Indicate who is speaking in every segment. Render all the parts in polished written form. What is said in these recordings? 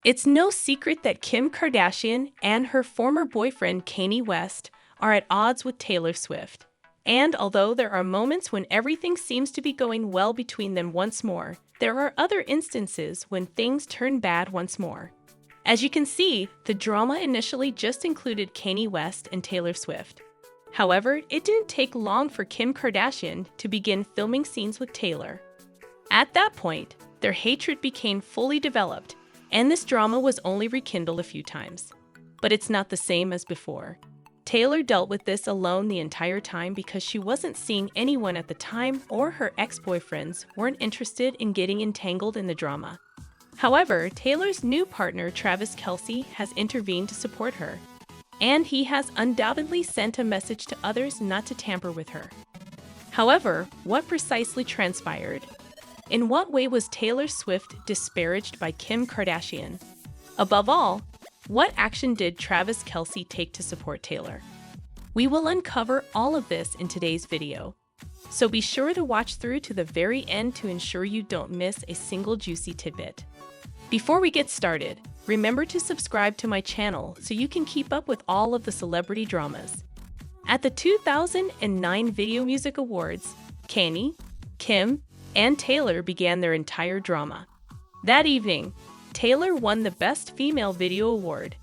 Speaker 1: It's no secret that Kim Kardashian and her former boyfriend Kanye West are at odds with Taylor Swift. And although there are moments when everything seems to be going well between them once more, there are other instances when things turn bad once more. As you can see, the drama initially just included Kanye West and Taylor Swift. However, it didn't take long for Kim Kardashian to begin filming scenes with Taylor. At that point, their hatred became fully developed, and this drama was only rekindled a few times. But it's not the same as before. Taylor dealt with this alone the entire time because she wasn't seeing anyone at the time, or her ex-boyfriends weren't interested in getting entangled in the drama. However, Taylor's new partner, Travis Kelce, has intervened to support her, and he has undoubtedly sent a message to others not to tamper with her. However, what precisely transpired? In what way was Taylor Swift disparaged by Kim Kardashian? Above all, what action did Travis Kelce take to support Taylor? We will uncover all of this in today's video, so be sure to watch through to the very end to ensure you don't miss a single juicy tidbit. Before we get started, remember to subscribe to my channel so you can keep up with all of the celebrity dramas. At the 2009 Video Music Awards, Kanye, Kim, and Taylor began their entire drama. That evening, Taylor won the Best Female Video Award.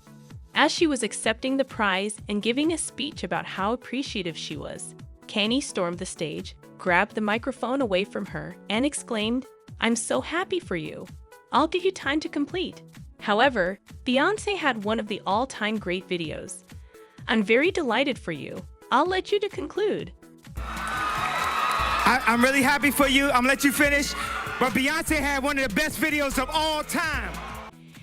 Speaker 1: As she was accepting the prize and giving a speech about how appreciative she was, Kanye stormed the stage, grabbed the microphone away from her, and exclaimed, "I'm so happy for you. I'll give you time to complete." However, Beyoncé had one of the all-time great videos. "I'm very delighted for you. I'll let you to conclude."
Speaker 2: I'm really happy for you. I'm gonna let you finish. But Beyonce had one of the best videos of all time.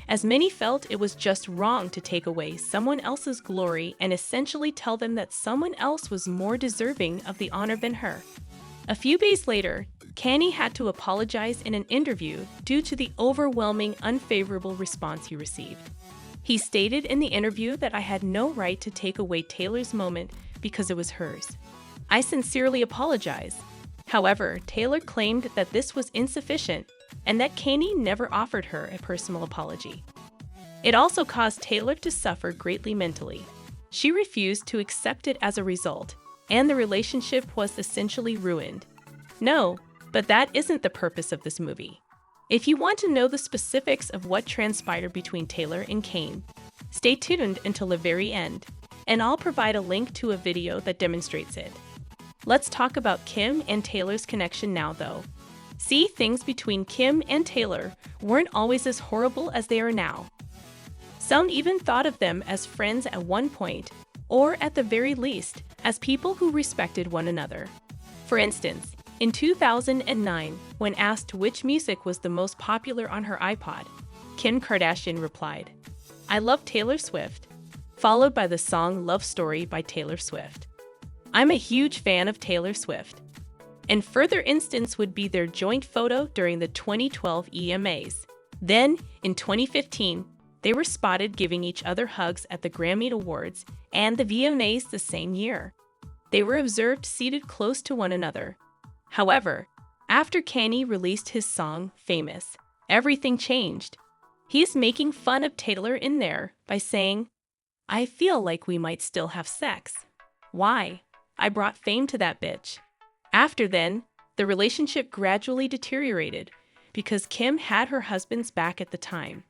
Speaker 1: As many felt it was just wrong to take away someone else's glory and essentially tell them that someone else was more deserving of the honor than her. A few days later, Kanye had to apologize in an interview due to the overwhelming unfavorable response he received. He stated in the interview that "I had no right to take away Taylor's moment because it was hers. I sincerely apologize." However, Taylor claimed that this was insufficient and that Kanye never offered her a personal apology. It also caused Taylor to suffer greatly mentally. She refused to accept it as a result, and the relationship was essentially ruined. No, but that isn't the purpose of this movie. If you want to know the specifics of what transpired between Taylor and Kanye, stay tuned until the very end, and I'll provide a link to a video that demonstrates it. Let's talk about Kim and Taylor's connection now, though. See, things between Kim and Taylor weren't always as horrible as they are now. Some even thought of them as friends at one point, or at the very least, as people who respected one another. For instance, in 2009, when asked which music was the most popular on her iPod, Kim Kardashian replied, "I love Taylor Swift," followed by the song "Love Story" by Taylor Swift. "I'm a huge fan of Taylor Swift." And further instance would be their joint photo during the 2012 EMAs. Then, in 2015, they were spotted giving each other hugs at the Grammy Awards and the VMAs the same year. They were observed seated close to one another. However, after Kanye released his song, Famous, everything changed. He's making fun of Taylor in there by saying, "I feel like we might still have sex. Why? I brought fame to that bitch." After then, the relationship gradually deteriorated because Kim had her husband's back at the time.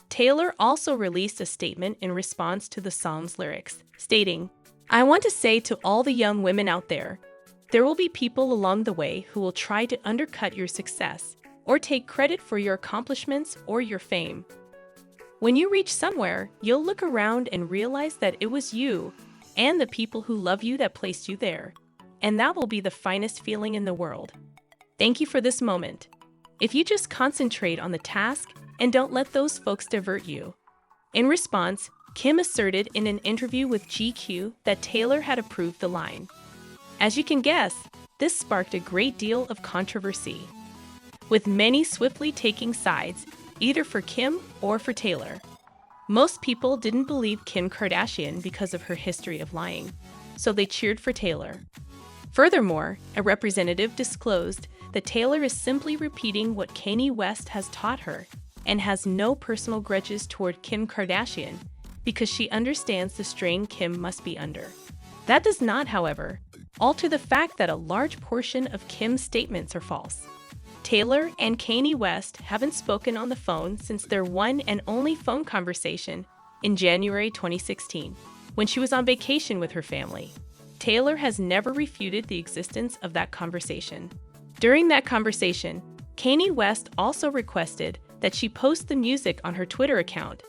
Speaker 1: Taylor also released a statement in response to the song's lyrics, stating, "I want to say to all the young women out there, there will be people along the way who will try to undercut your success or take credit for your accomplishments or your fame. When you reach somewhere, you'll look around and realize that it was you and the people who love you that placed you there. And that will be the finest feeling in the world. Thank you for this moment. If you just concentrate on the task and don't let those folks divert you." In response, Kim asserted in an interview with GQ that Taylor had approved the line. As you can guess, this sparked a great deal of controversy, with many swiftly taking sides, either for Kim or for Taylor. Most people didn't believe Kim Kardashian because of her history of lying, so they cheered for Taylor. Furthermore, a representative disclosed that Taylor is simply repeating what Kanye West has taught her, and has no personal grudges toward Kim Kardashian because she understands the strain Kim must be under. That does not, however, alter the fact that a large portion of Kim's statements are false. Taylor and Kanye West haven't spoken on the phone since their one and only phone conversation in January 2016, when she was on vacation with her family. Taylor has never refuted the existence of that conversation. During that conversation, Kanye West also requested that she post the music on her Twitter account,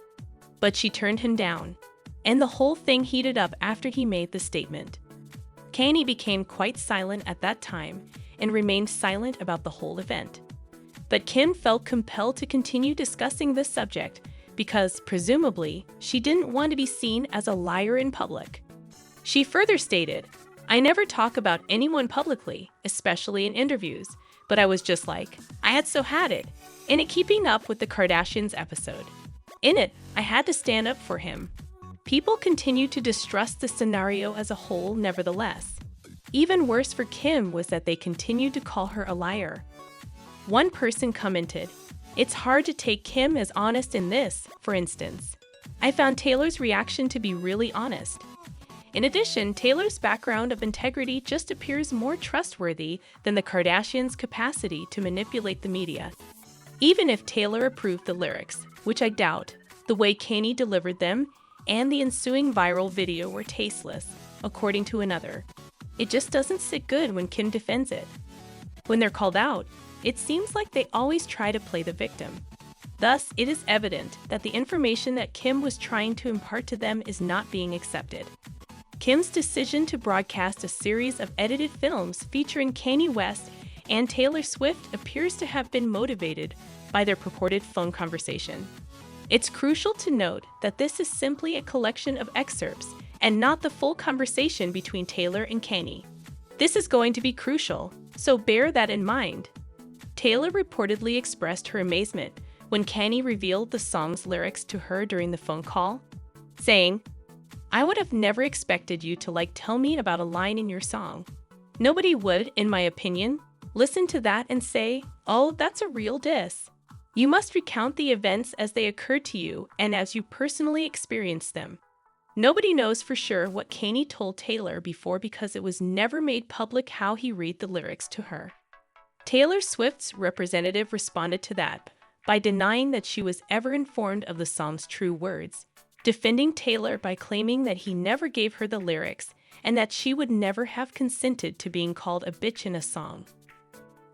Speaker 1: but she turned him down, and the whole thing heated up after he made the statement. Kanye became quite silent at that time and remained silent about the whole event. But Kim felt compelled to continue discussing this subject because, presumably, she didn't want to be seen as a liar in public. She further stated, "I never talk about anyone publicly, especially in interviews, but I was just like, I had so had it, in it keeping up with the Kardashians episode. In it, I had to stand up for him." People continue to distrust the scenario as a whole, nevertheless. Even worse for Kim was that they continued to call her a liar. One person commented, "It's hard to take Kim as honest in this, for instance. I found Taylor's reaction to be really honest." In addition, Taylor's background of integrity just appears more trustworthy than the Kardashians' capacity to manipulate the media. Even if Taylor approved the lyrics, which I doubt, the way Kanye delivered them and the ensuing viral video were tasteless, according to another. It just doesn't sit good when Kim defends it. When they're called out, it seems like they always try to play the victim. Thus, it is evident that the information that Kim was trying to impart to them is not being accepted. Kim's decision to broadcast a series of edited films featuring Kanye West and Taylor Swift appears to have been motivated by their purported phone conversation. It's crucial to note that this is simply a collection of excerpts and not the full conversation between Taylor and Kanye. This is going to be crucial, so bear that in mind. Taylor reportedly expressed her amazement when Kanye revealed the song's lyrics to her during the phone call, saying, "I would have never expected you to tell me about a line in your song. Nobody would, in my opinion, listen to that and say, 'Oh, that's a real diss.' You must recount the events as they occurred to you and as you personally experienced them." Nobody knows for sure what Kanye told Taylor before because it was never made public how he read the lyrics to her. Taylor Swift's representative responded to that by denying that she was ever informed of the song's true words, defending Taylor by claiming that he never gave her the lyrics and that she would never have consented to being called a bitch in a song.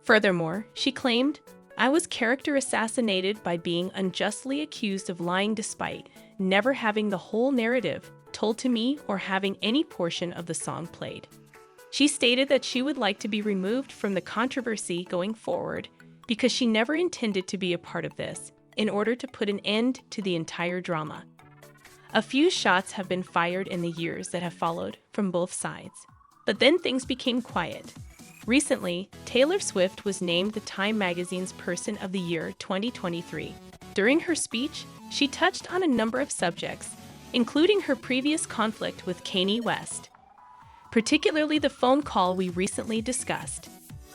Speaker 1: Furthermore, she claimed, "I was character assassinated by being unjustly accused of lying despite never having the whole narrative told to me or having any portion of the song played." She stated that she would like to be removed from the controversy going forward because she never intended to be a part of this, in order to put an end to the entire drama. A few shots have been fired in the years that have followed from both sides, but then things became quiet. Recently, Taylor Swift was named the Time magazine's Person of the Year 2023. During her speech, she touched on a number of subjects, including her previous conflict with Kanye West, particularly the phone call we recently discussed.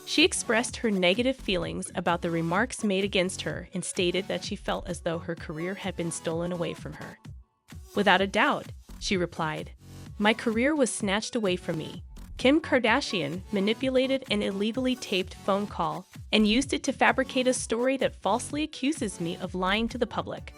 Speaker 1: She expressed her negative feelings about the remarks made against her and stated that she felt as though her career had been stolen away from her. "Without a doubt," she replied, "my career was snatched away from me. Kim Kardashian manipulated an illegally taped phone call and used it to fabricate a story that falsely accuses me of lying to the public.